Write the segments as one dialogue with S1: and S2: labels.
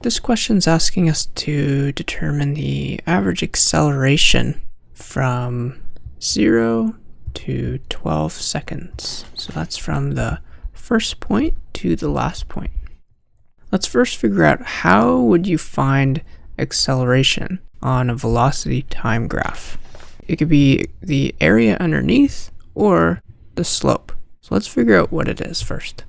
S1: This question's asking us to determine the average acceleration from 0 to 12 seconds. So that's from the first point to the last point. Let's first figure out how would you find acceleration on a velocity time graph. It could be the area underneath or the slope. So let's figure out what it is first.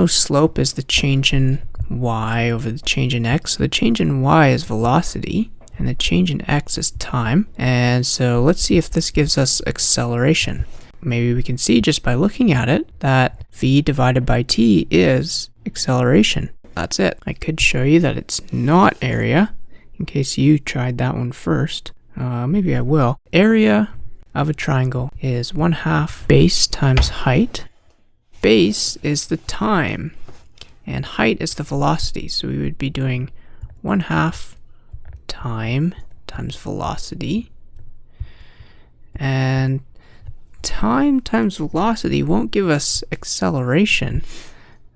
S1: Slope is the change in y over the change in x. So the change in y is velocity and the change in x is time. And so let's see if this gives us acceleration. Maybe we can see just by looking at it that v divided by t is acceleration. That's it. I could show you that it's not area in case you tried that one first. Maybe I will. Area of a triangle is 1/2 base times height. Base is the time and height is the velocity. So we would be doing 1/2 time times velocity. And time times velocity won't give us acceleration.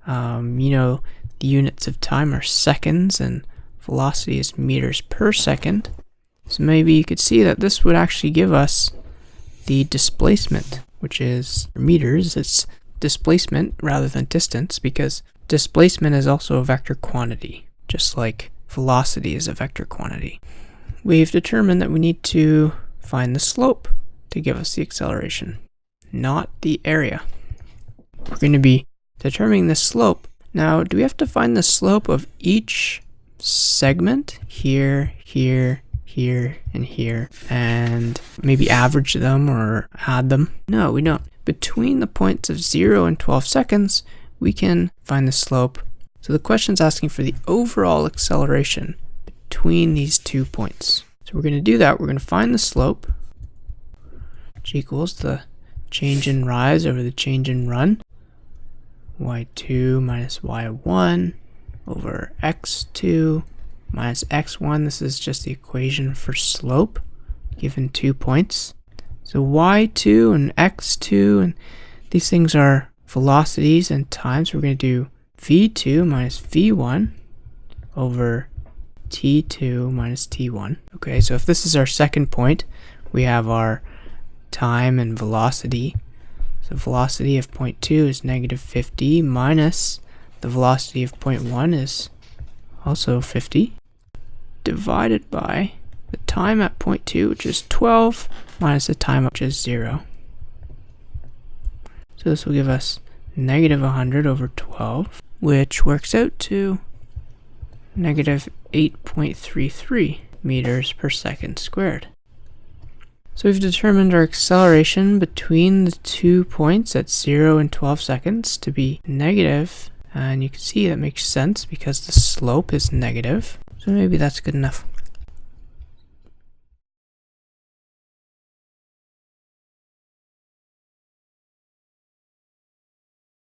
S1: The units of time are seconds and velocity is meters per second. So maybe you could see that this would actually give us the displacement, which is meters. It's displacement rather than distance because displacement is also a vector quantity, just like velocity is a vector quantity. We've determined that we need to find the slope to give us the acceleration, not the area. We're going to be determining the slope. Now, do we have to find the slope of each segment? Here, here, here, and here, and maybe average them or add them? No, we don't. Between the points of 0 and 12 seconds, we can find the slope. So the question's asking for the overall acceleration between these 2 points. So we're going to do that. We're going to find the slope, which equals the change in rise over the change in run. y2 minus y1 over x2 minus x1. This is just the equation for slope given 2 points. So y2 and x2, and these things are velocities and times. We're going to do v2 minus v1 over t2 minus t1. Okay, so if this is our second point, we have our time and velocity. So velocity of point 2 is negative 50 minus the velocity of point 1 is also 50 divided by the time at point 2, which is 12, minus the time which is 0. So this will give us negative 100 over 12, which works out to negative 8.33 meters per second squared. So we've determined our acceleration between the 2 points at 0 and 12 seconds to be negative, and you can see that makes sense because the slope is negative. So maybe that's good enough.